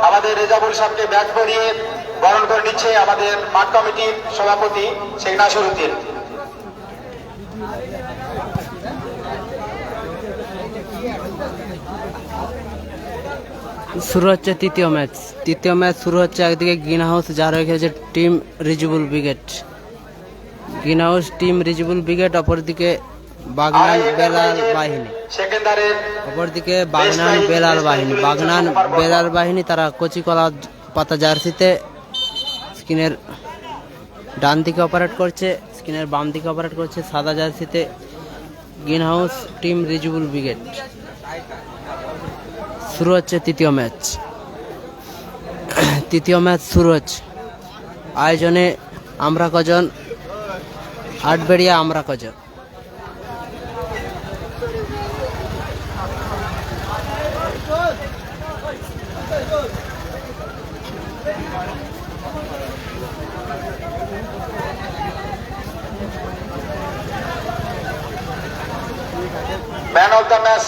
আমাদের রেজাবুল সাহেবকে ব্যাচ পরিয়ে বরণ করে নিচ্ছে আমাদের মাঠ কমিটির সভাপতি শেখ নাসিরউদ্দিন। শুরু হচ্ছে তৃতীয় ম্যাচ শুরু হচ্ছে। একদিকে গ্রিন হাউস যার হয়ে খেলছে টিম রিজবুল ব্রিগেড, অপরদিকে বাগনান বেলাল বাহিনী, তারা কচি কলা পাতা জার্সিতে স্ক্রিনের ডান দিকে অপারেট করছে, স্ক্রিনের বাম দিকে অপারেট করছে সাদা জার্সিতে গ্রিন হাউস টিম রিজবুল ব্রিগেড। শুরু হচ্ছে তৃতীয় ম্যাচ শুরু হচ্ছে। আয়োজনে আমরা কজন, আটবেড়িয়া আমরা কজন। ম্যান অফ দ্য ম্যাচ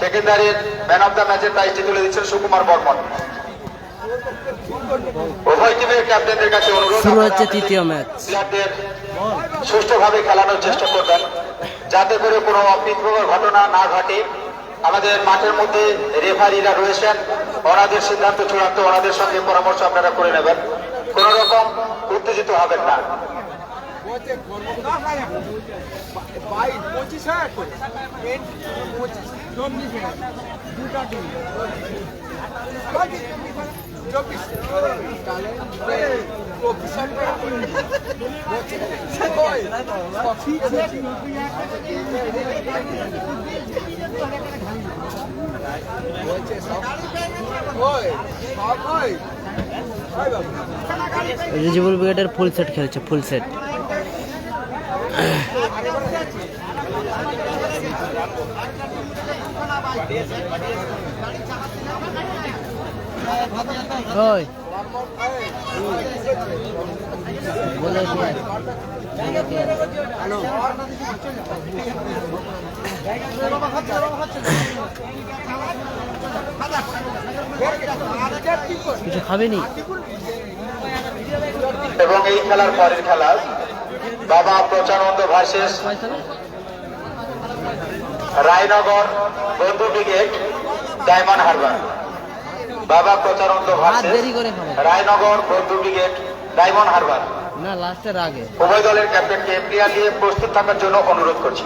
সেকেন্ডারের ম্যান অফ দ্য ম্যাচের প্রাইজটি তুলে দিচ্ছেন সুকুমার বর্মন। উভয় টিমের ক্যাপ্টেনদের কাছে অনুরোধ, শুরু হচ্ছে তৃতীয় ম্যাচ। প্লেয়ারদের সুষ্ঠুভাবে খেলানোর চেষ্টা করবেন যাতে করে কোনো অপ্রীতিকর ঘটনা না ঘটে। আমাদের মাঠের মধ্যে রেফারিরা রয়েছেন, ওনাদের সিদ্ধান্ত চূড়ান্ত, ওনাদের সঙ্গে পরামর্শ আপনারা করে নেবেন। কোন রকম উত্তেজিত হবেন না। রিজবুল ব্রিগেডের ফুল সেট খেলছে, ফুল সেট। কিছু খাবেনি। এবং এই খেলার পরের খেলা বাবা প্রচানন্দ versus Raynagar Bandhu brigade diamond Harbour. বাবা প্রচানন্দ versus Raynagar Bandhu brigade diamond Harbour. না, লাস্টের আগে উভয় দলের ক্যাপ্টেনকে প্লেয়ার দিয়ে প্রস্তুত থাকার জন্য অনুরোধ করছি।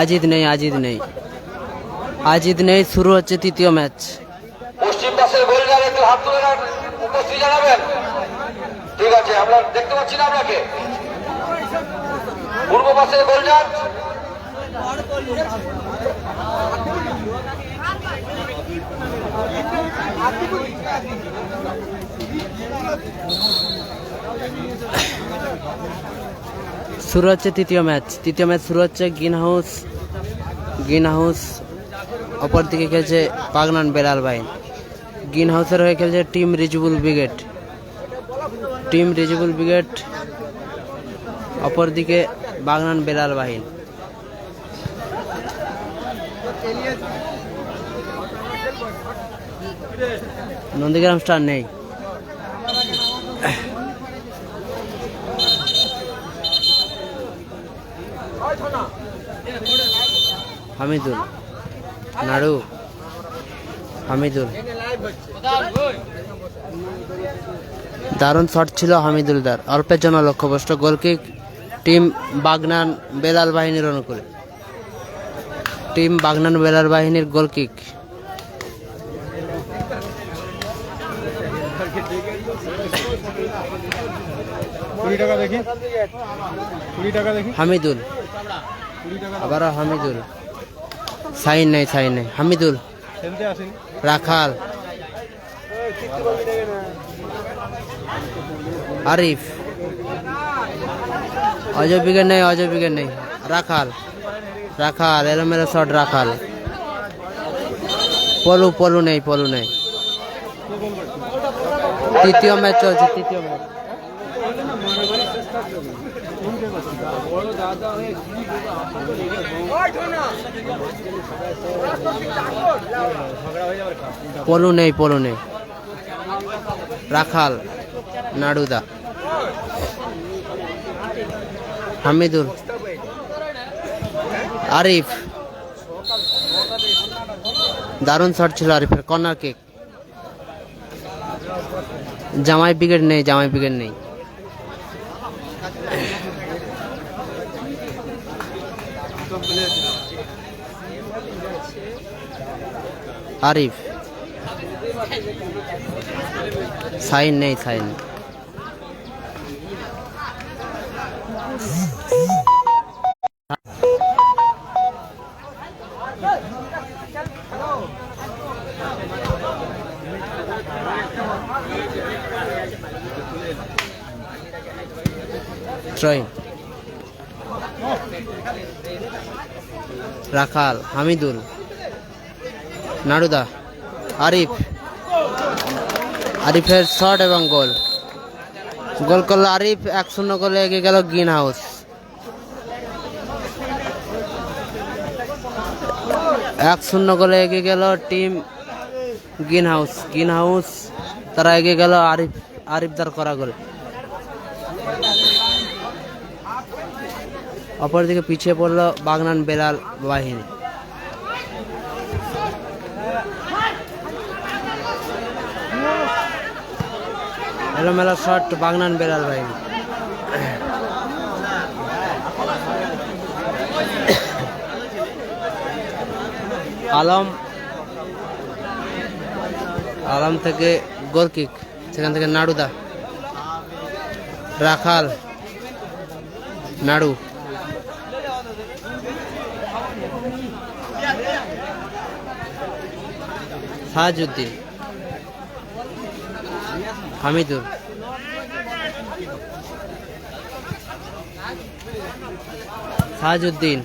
আজিদ নেই। শুরু হচ্ছে তৃতীয় ম্যাচ। পশ্চিম পাশের গোলদার একটু হাত তুলে উপস্থিত জানাবেন। ঠিক আছে, আমরা দেখতে পাচ্ছি না আপনাকে। পূর্ব পাশের গোলদার শুরু হচ্ছে তৃতীয় ম্যাচ শুরু হচ্ছে। গ্রিন হাউস অপর দিকে খেলছে বাগনান বেলাল বাহিনী। গ্রিন হাউসের হয়ে খেলছে টিম রিজবুল ব্রিগেড, অপর দিকে বাগনান বেলাল বাহিনী। নন্দীগ্রাম স্টার নেই। হামিদুল দারুণ শট ছিল হামিদুলদার, অল্পের জন্য লক্ষ্যভ্রষ্ট। গোলকিক টিম বাগনান বেলাল বাহিনীর অনুকূলে। গোলকিক। হামিদুল, আবারও হামিদুল। সাইন নাই। হামিদুল, রাখাল, আরিফ, অজয় ব্রিগেড নেই। রাখাল এলোমেলো শট। রাখাল, পলু নেই। তৃতীয় ম্যাচ চলছে। পলু নেই, পলু নেই। রাখাল, নাড়ুদা, হামিদুল, আরিফ। দারুণ শট ছিল আরিফের, কর্নার কিক। জামাই উইকেট নেই, জামাই উইকেট নেই। আরিফ, সাইন নেই, সাইন। ট্রয়িং, রাখাল, হামিদুল, নাড়ুদা, আরিফ। আরিফের শট এবং গোল। গোল করলো আরিফ। 1-0 গোলে এগিয়ে গেল গ্রিন হাউস। 1-0 গোলে এগিয়ে গেল team green house. Green house তারা এগিয়ে গেল আরিফদার করা গোল। অপরদিকে পিছিয়ে পড়ল বাগনান বেলাল বাহিনী। এলোমেলো শট বাগনান বেলাল বাহিনী। আলম, আলম থেকে গোল কিক, সেখান থেকে নাড়ুদা, রাখাল, নাড়ু, সাহাজউদ্দিন, হামিদুল, সাহাজউদ্দিন,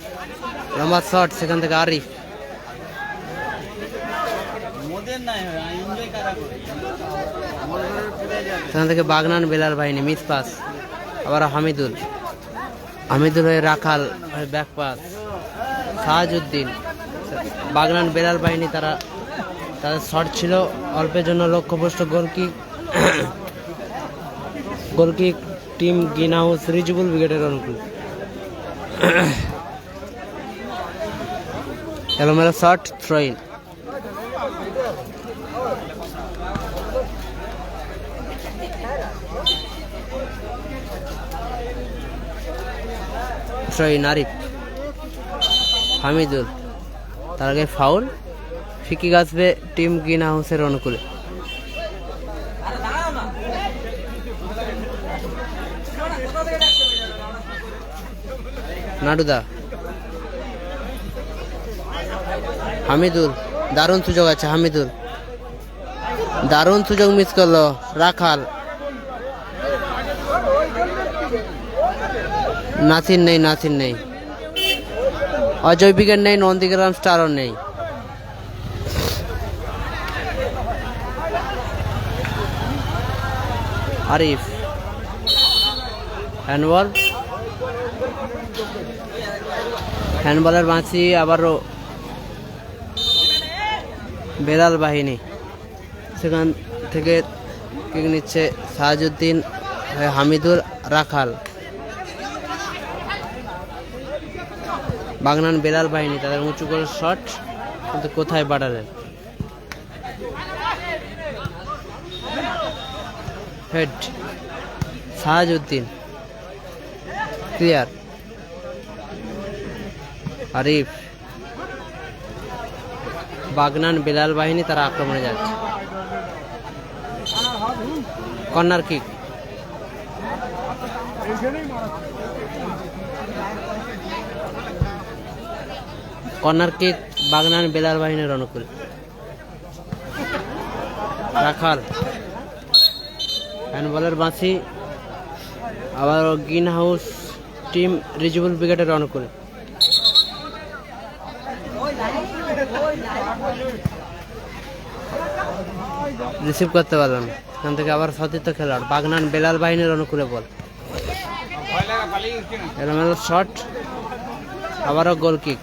লম্বা শট, সেখান থেকে আরিফ, সেখান থেকে বাগনান বেলাল বাহিনী মিস পাস। আবার হামিদুল, হামিদুল হয়ে রাখাল, ব্যাক পাস, সাহাজউদ্দিন। বাগনান বেলাল বাহিনী তাদের শট ছিল অল্পের জন্য লক্ষ্যভ্রষ্ট। Goal kick, goal kick team green house Rizbul ব্রিগেডের অনুকূল। এলোমেলো shot, throw in. Throw in Arif, Hamidul. তার আগে ফাউল। ফিকি গাছবে টিম গ্রিন হাউসের অনুকূলে। নাড়ুদা, হামিদুল। দারুণ সুযোগ আছে, হামিদুল দারুণ সুযোগ মিস করলো। রাখাল, নাসির নেই, নাসির নেই, অজয় উইকেট নেই, নন্দীগ্রাম স্টারও নেই। আরিফ, হ্যান্ডবল, হ্যান্ডবলের বাঁশি। আবারও বেলাল বাহিনী, সেখান থেকে কিক নিচ্ছে সাহাজউদ্দিন, হামিদুল, রাখাল। বাগনান বেলাল বাহিনী তাদের উঁচু করে শট, কিন্তু কোথায় বাড়ালেন। Head, Sahajuddin, clear. আরিফ, বাগনান বেলাল বাহিনী তারা আক্রমণে যাচ্ছে। Corner kick, corner kick Bagnan Belal বাহিনীর অনুকূল। রাখাল, হ্যান্ডবলের বাঁশি। আবার গ্রিন হাউস টিম রিজবুল ব্রিগেডের অনুকূল। রিসিভ করতে পারলাম, এখান থেকে আবার সতীর্থ খেলোয়াড় বাগনান বেলাল বাহিনীর অনুকূলে বল। এলোমেলো শট, আবারও গোল কিক।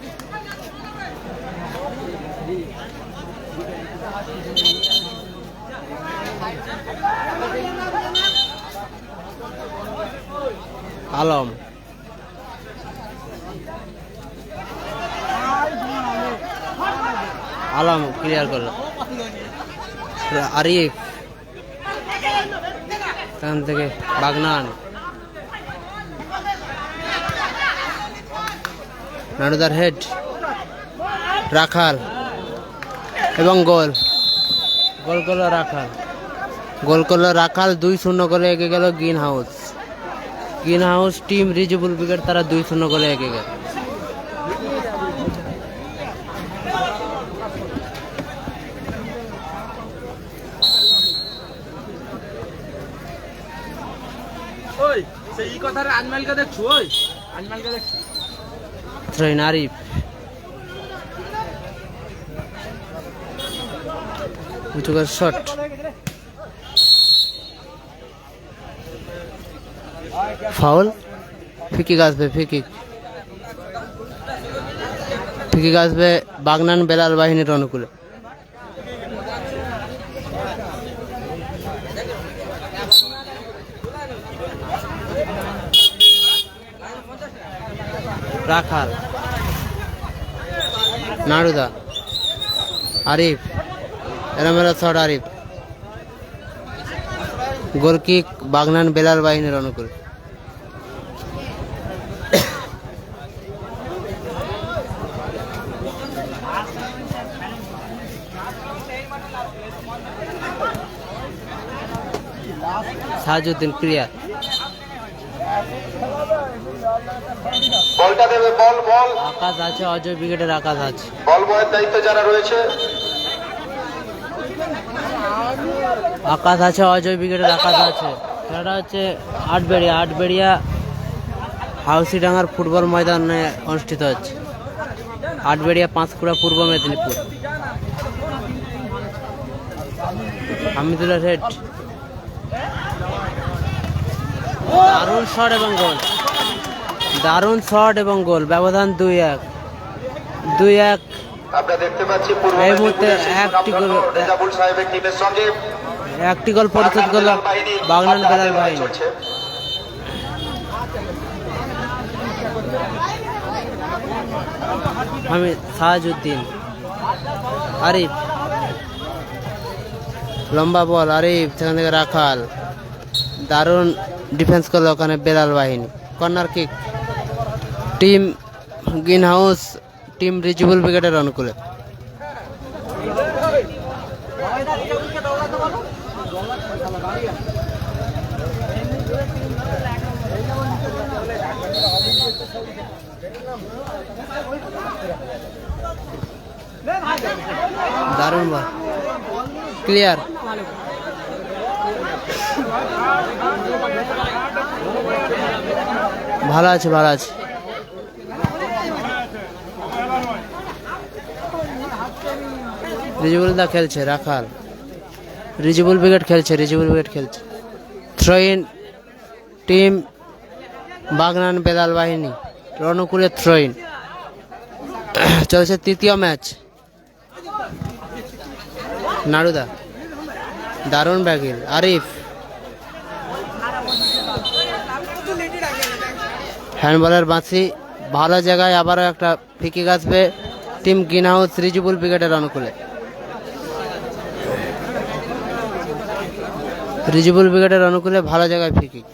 আলম, আলম ক্লিয়ার করলো। আরিফ, এখান থেকে বাগনান, নানুদার হেড, রাখাল এবং গোল। গোল করলো রাখাল, গোল করলো রাখাল। 2-0 গোলে এগিয়ে গেল green house. Green house team Rizebul brigade তারা 2-0 গোলে এগিয়ে গেল। Arif, shot, foul. ফিকিক আসবে, ফিকিক আসবে বাগনান বেলাল বাহিনীর অনুকূলে। রাখাল, নাড়ুদা, আরিফ, এলোমেলো শট আরিফ। গোল কিক বাগনান বেলাল বাহিনীর অনুকূলে। সাজউদ্দিন ক্লিয়ার, বলটা দেবে, বল বল। আকাশ আছে, অজয় ব্রিগেডের আকাশ আছে। বল বয়ের দায়িত্ব যারা রয়েছে, আকাশ আছে, অজয় ব্রিগেডের আকাশ আছে। খেলাটা হচ্ছে আটবেড়িয়া হাউসিডাঙ্গার ফুটবল ময়দানে অনুষ্ঠিত হচ্ছে। আটবেড়িয়া, পাঁশকুড়া, পূর্ব মেদিনীপুর। হামিদুল্লাহ হেড, দারুণ শট এবং গোল, দারুণ শট এবং গোল। ব্যবধান 2-1। আমরা দেখতে পাচ্ছি এই মুহূর্তে একটি গোল, রেজাবুল সাহেবের টিমের সঙ্গে একটি গোল পরিশোধ করল বাগনান বেলাল বাহিনী। আমি সাজউদ্দিন, আরিফ, লম্বা বল আরিফ, সেখান থেকে রাখাল। দারুণ ডিফেন্স করলো ওখানে বেলাল বাহিনী। Corner kick team green house team Rizebul ব্রিগেডের অনুকূলে। দারুণ বল, ক্লিয়ার। ভালো আছে, ভালো আছে। রিজেবল দা খেলছে, রাখাল, রিজেবল ব্রিগেড খেলছে, throw in team Bagnan Belal বাহিনী অনুকূলে। থ্রো ইন চলছে তৃতীয় ম্যাচ। নাড়ুদা, দারুণ ব্যাগিল, আরিফ, হ্যান্ডবলের বাঁশি, ভালো জায়গায়। আবারও একটা ফিকিক আসবে টিম গ্রিন হাউস রিজেবল ব্রিগেডের অনুকূলে। রিজেবল ব্রিগেডের অনুকূলে ভালো জায়গায় free kick.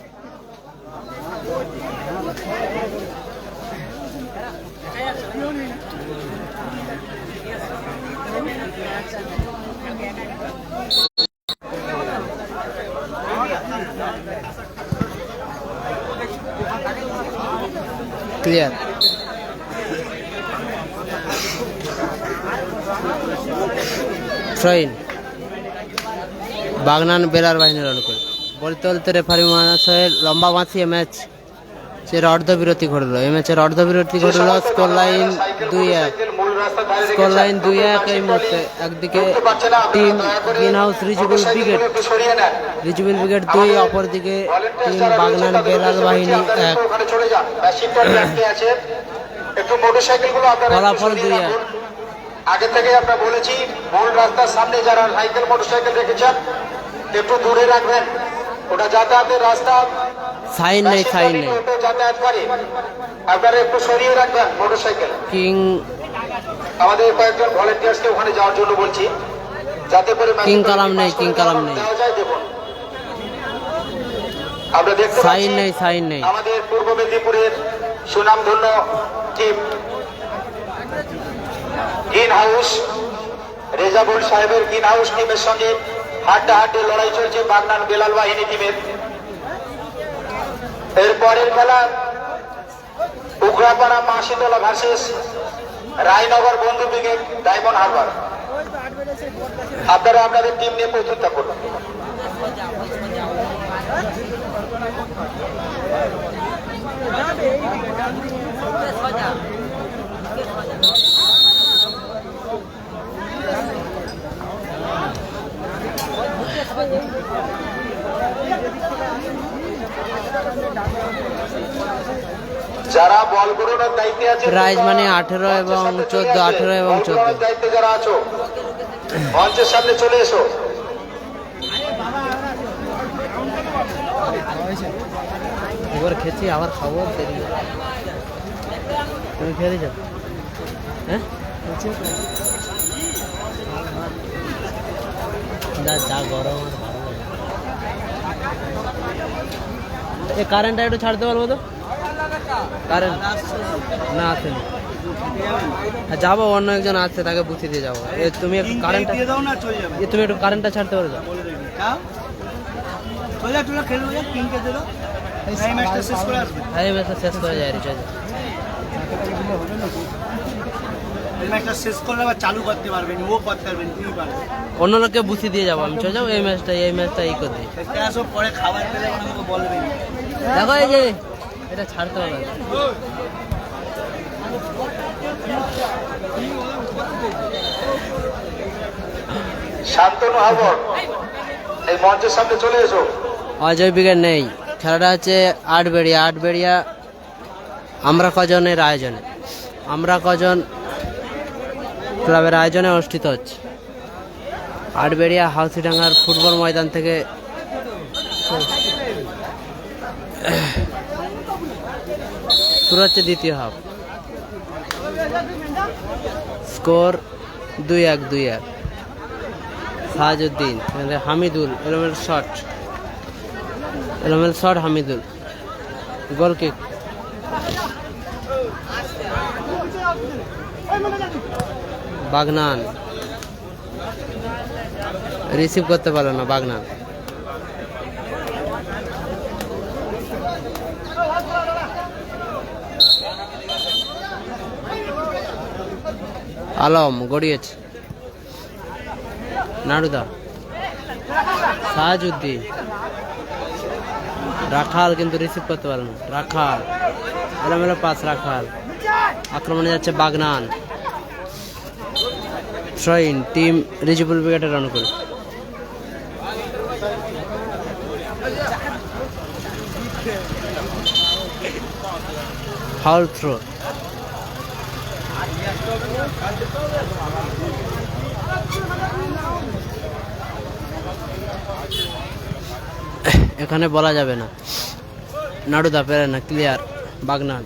Clear, throw in Bagnan Belal বাহিনীর অনুকূল। বলতে বলতে রেফারি মহাশয়ের লম্বা বাঁচিয়ে ম্যাচ ম্যাচের অর্ধবিরতি ঘটলো, এই ম্যাচের অর্ধবিরতি ঘটলো। Score line 2-1, score line 2-1। এই মুহূর্তে একদিকে টিম গ্রিন হাউস রিজুবল ব্রিগেড 2, অপরদিকে টিম বাগনান বেলাল বাহিনী 1। একটু মোটরসাইকেলগুলো আপনারা ফলাফল 2-1। আগে থেকে আমরা বলেছি মূল রাস্তার সামনে যারা সাইকেল মোটরসাইকেল রেখেছেন একটু দূরে রাখবেন, ওটা যাতায়াতের রাস্তা, সাইন নেই, সাইন নেই। টোটো যাতায়াত করে, আপনারা একটু সরিয়ে রাখবেন মোটরসাইকেল। কিং আমাদের কয়েকজন ভলেন্টিয়ার্সকে ওখানে যাওয়ার জন্য বলছি, যাতে করে কিং কালাম নেই, কিং কালাম নেই, দেওয়া যায়। দেখুন আমরা দেখতে সাইন পাচ্ছি নেই, সাইন নেই। আমাদের পূর্ব মেদিনীপুরের সুনামধন্য টিম গ্রিন হাউস, রেজাবুল সাহেবের গ্রিন হাউস টিমের সঙ্গে হাড্ডাহাড্ডি লড়াই চলছে বাগনান বেলাল বাহিনী টিমের। এরপরের খেলা উগ্রাপাড়া মাসিতলা versus Raynagar Bandhu brigade diamond Harbour. আপনারা আপনাদের টিম নিয়ে প্রস্তুত থাকুন। যারা বল গড়ানোর দায়িত্বে আছে, প্রাইজ মানে 18 এবং 14, 18 এবং 14। দায়িত্বে যারা আছো মঞ্চের সামনে চলে এসো। এবার খেয়েছি, আবার খাবো, দেরি। তুমি খেয়ে দিচ্ছ? হ্যাঁ, যা গরম। এই কারেন্টটা একটু ছাড়তে পারবো তো? কারেন্ট না আসেনি, যাবো, অন্য একজন আছে, তাকে বুঝিয়ে দিয়ে যাবো। তুমি একটু কারেন্টটা, তুমি একটু কারেন্টটা ছাড়তে পারো? এই ম্যাচটা শেষ করে যায়, শেষ করলে আবার চালু করতে পারবেন, ও করতে পারবেন, তুমি পারবেন। অন্য লোককে বুঝিয়ে দিয়ে যাবো আমি, চলে যাবো। এই ম্যাচটা এই করে দিই। আসো পরে খাবার পেলে আমাকে বলবেন। দেখো এই যে এটা ছাড়তে হবে। শান্তনু হাবর এই মঞ্চের সামনে চলে এসো। অজয় ব্রিগেড নেই, খেলাটা হচ্ছে আটবেড়িয়া আমরা কজনের আয়োজনে, আমরা কজন ক্লাবের আয়োজনে অনুষ্ঠিত হচ্ছে। আটবেড়িয়া হাউসিডাঙ্গার ফুটবল ময়দান থেকে শুরু হচ্ছে দ্বিতীয় হাফ। স্কোর 2-1। সাহাজউদ্দিন, হামিদুল, এলোমেল shot, Hamidul, goal kick. Bagnan receive করতে পারলো না, বাগনান। আলম গড়িয়েছে, নাড়ুদা, সাহাজউদ্দিন, রাখাল কিন্তু রিসিভ করতে পারল না। রাখাল এলোমেলো পাস, রাখাল। আক্রমণে যাচ্ছে বাগনান। ট্রেন টিম রিজুবল ব্রিগেডের অনুকূল। Foul throw. এখানে বলা যাবে না, নাড়ুদা পেরে না, ক্লিয়ার। বাগনান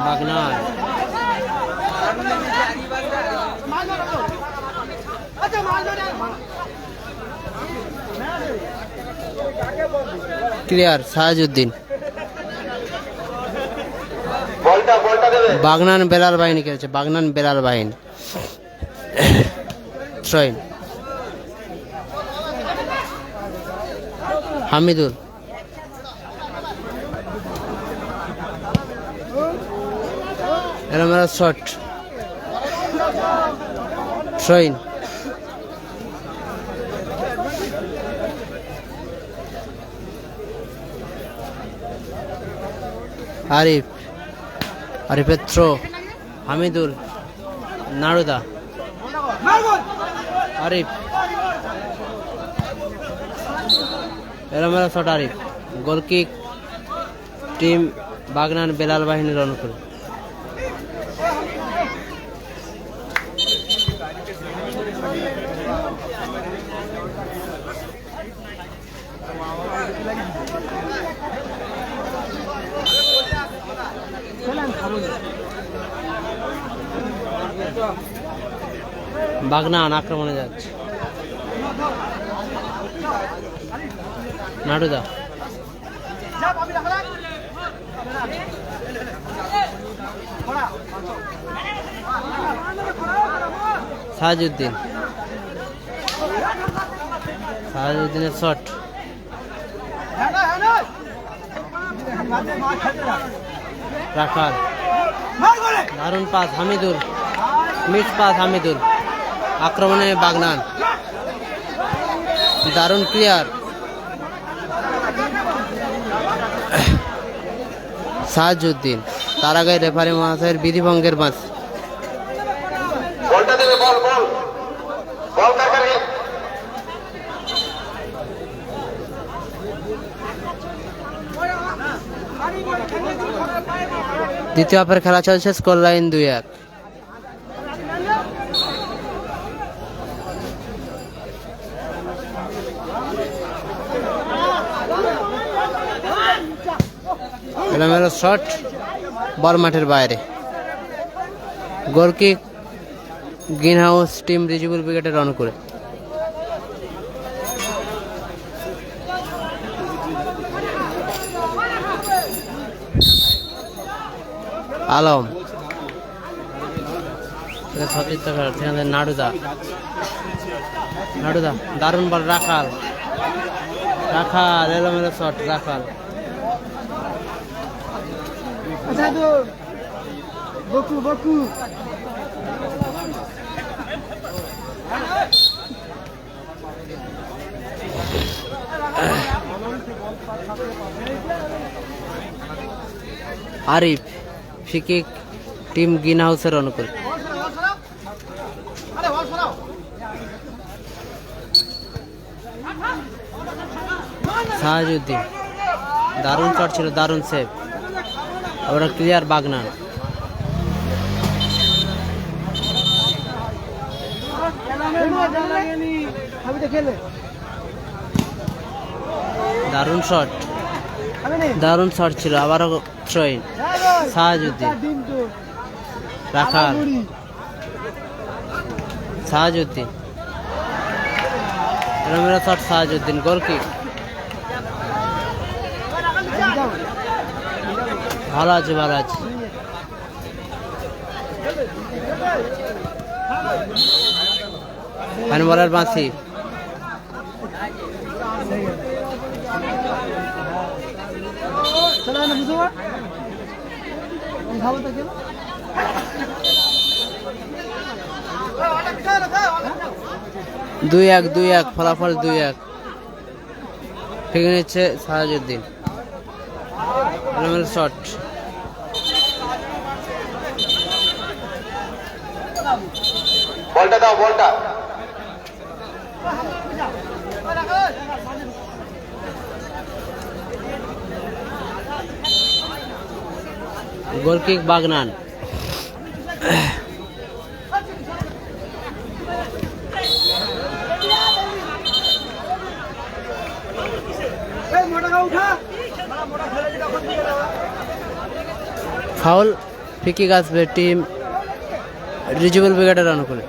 বাগনান ক্লিয়ার। সাহাজউদ্দিন, বাগনান বেলাল বাহিনী খেলছে, বাগনান বেলাল বাহিনী। ট্রেন হামিদুল, এলোমেলো শট, থ্রোইন। আরিফের থ্রো, হামিদুল, নাড়ুদা, আরিফ, এলোমেলো shot Arif. Goal kick team Bagnan Belal বাহিনীর অনুকূলে। বাগনান আক্রমণে যাচ্ছে, নাড়ুদা, সাহাজউদ্দিন, সাহাজউদ্দিনের শট, রাখাল, দারুণ pass Hamidul, miss pass Hamidul, আক্রমণে বাগনান, দারুণ ক্লিয়ার সাহাজউদ্দিন। তার আগে রেফারি মহাশয়ের বিধিভঙ্গের মাঝ। বলটা দেবে, বল বল বল কাকারে। দ্বিতীয় হাফের খেলা চলছে, স্কোর লাইন 2-1। এলোমেলো শট, বল মাঠের বাইরে। Goal kick green house team Rijibul ব্রিগেডের অনুকূলে। আলম, সতীর্থ সেখানে নাড়ুদা, নাড়ুদা, দারুণ বল, রাখাল, রাখাল, এলোমেলো শট, রাখাল, আরিফ, ফিকিক টিম গ্রিন হাউসের অনুকূল। সাহাজউদ্দিন, দারুণ শট ছিল, দারুণ সেভ, আবার ক্লিয়ার বাগনান। দারুণ শট, দারুণ শট ছিল, আবারও থ্রোইন, সাহাজউদ্দিন, রাখাল, সাহাজউদ্দিন, এলোমেলো শট সাহাজউদ্দিন, গোলকিক, ভালো আছে, ভালো আছে। ফাইন বলার বাঁশি, দুই এক ফলাফল 2-1। ঠিক নিচ্ছে সাহাজউদ্দিন, এলোমেলো শট, বলটা দাও, বলটা। গোলকিক বাগনান, ফাউল, ফিকিক আসবে টিম রিজিবুল ব্রিগেডের অনুকূলে।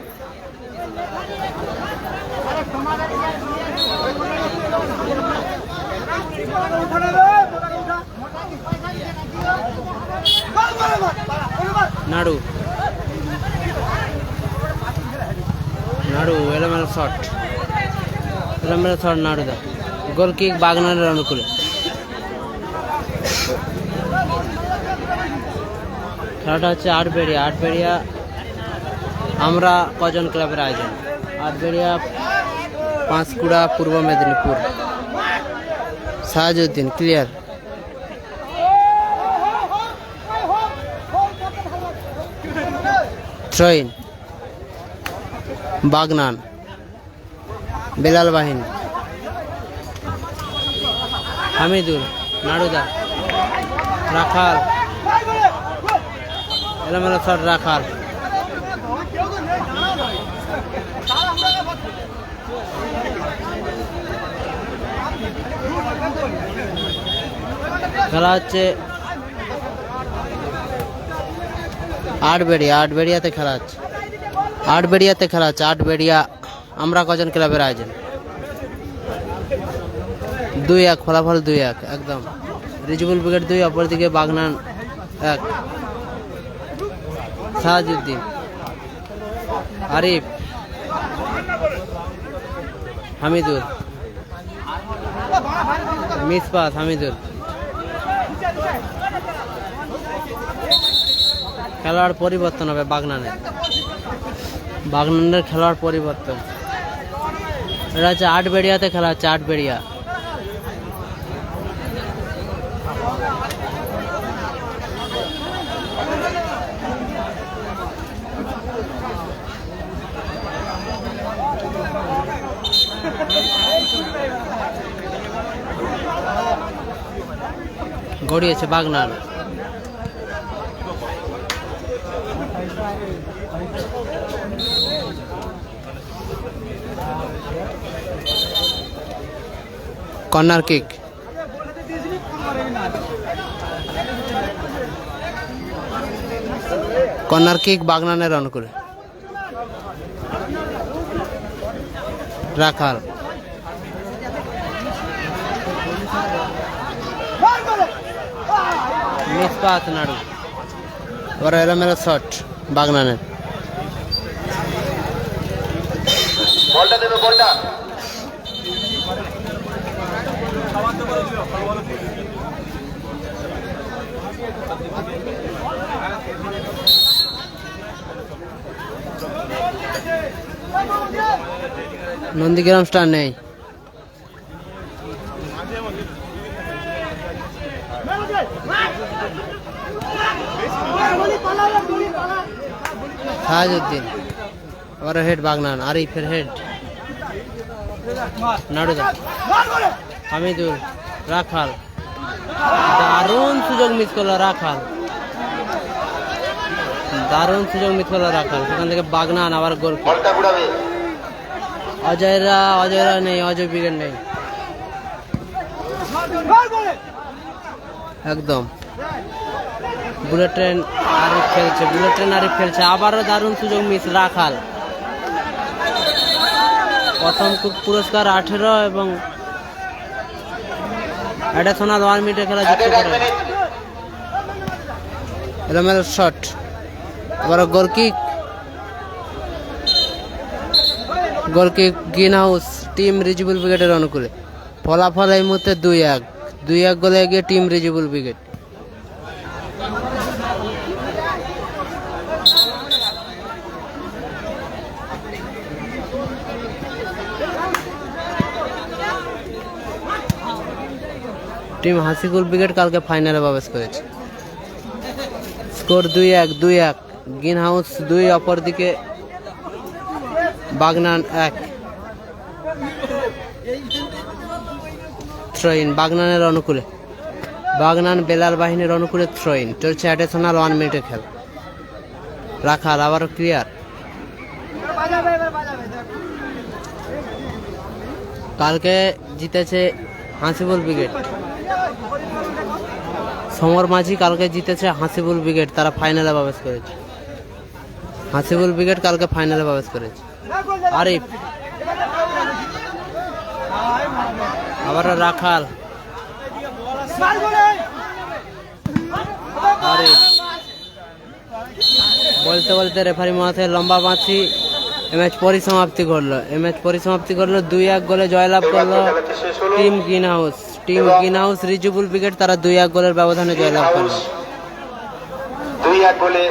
নাড়ু, নাড়ু, এলোমেলো শট, এলোমেলো শট নাড়ুদা, গোলকিক বাগনানের অনুকূলে। খেলাটা হচ্ছে আটবেড়িয়া আমরা কজন ক্লাবের আয়োজন। আটবেড়িয়া পাঁশকুড়া পূর্ব মেদিনীপুর। সাহাজউদ্দিন ক্লিয়ার। থ্রোইন বাগনান বেলাল বাহিনী হামিদুল নাড়ুদা রাখাল এলোমেলো শট রাখাল। খেলা হচ্ছে আটবেড়িয়াতে খেলা হচ্ছে। আটবেড়িয়া আমরা কজন ক্লাবের আয়োজন। 2-1 ফলাফল 2-1 একদম। রিজবুল ব্রিগেড 2, অপরদিকে বাগনান 1। সাহাজউদ্দিন আরিফ হামিদুল মিসপাস হামিদুল। খেলোয়াড় পরিবর্তন হবে বাগনানের খেলোয়াড় পরিবর্তন। এটা হচ্ছে আটবেড়িয়াতে খেলা হচ্ছে। আটবেড়িয়া গড়িয়েছে বাগনান। কর্নার কিক বাগনানের অনুকূলে। রাখাল মিসপাত নাড়ু। এবার এলোমেলো শট বাগনানের। বলটা দেবে বলটা। নন্দীগ্রাম স্টার নেই। সাহাজউদ্দিন আবার হেড বাগনান। আরিফের হেড নাড়ুদা হামিদুল রাখাল। দারুণ সুযোগ মিস করলো রাখাল। সেখান থেকে বাগনান আবার গোল। অজয়রা নেই, অজয় ব্রিগেড নেই একদম। বুলেট ট্রেন আরিফ খেলছে। আবারও দারুণ সুযোগ মিস রাখাল। প্রথম পুরস্কার 18 এবং অ্যাডিশনাল 1 মিনিটের খেলা যুক্ত করে। এলোমেলো শট আবারও গোলকিক গ্রিন হাউস টিম রিজবুল ব্রিগেডের অনুকূলে। ফলাফল এই মুহূর্তে 2-1 গোলে এগিয়ে টিম রিজবুল ব্রিগেড। টিম হাসিকুল ব্রিগেড কালকে ফাইনালে প্রবেশ করেছে। স্কোর 2-1 গ্রিন হাউস 2, অপরদিকে বাগনান 1। থ্রোইন বাগনানের অনুকূলে। বাগনান বেলাল বাহিনীর অনুকূলে থ্রোইন। চলছে অ্যাডিশনাল 1 মিনিটের খেলা। রাখাল আবারও ক্লিয়ার। কালকে জিতেছে হাসিবুল ব্রিগেড। সমর মাঝি কালকে জিতেছে হাসিবুল ব্রিগেড, তারা ফাইনালে প্রবেশ করেছে। হাসিবুল ব্রিগেড কালকে ফাইনালে প্রবেশ করেছে। আরিফ আবার রাখাল। আরিফ বলতে রেফারি মহাশয় লম্বা বাঁচি ম্যাচ পরিসমাপ্তি করলো। 2-1 গোলে জয়লাভ করলো টিম গ্রিন হাউস রিজবুল ব্রিগেড। তারা 2-1 গোলের ব্যবধানে জয়লাভ করলো। 2-1 গোলে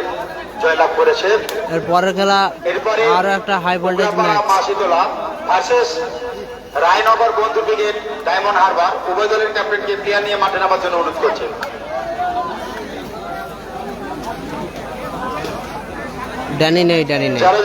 জয়লাভ করেছে। এর পরের খেলা এরপরে আরো একটা high voltage match. Masidola versus Raynagar Bandhu brigade diamond Harbour. উভয় দলের ক্যাপ্টেনকে প্লেয়ার নিয়ে মাঠে নামার জন্য অনুরোধ করছে। ড্যানি নেই, ড্যানি নেই। যারা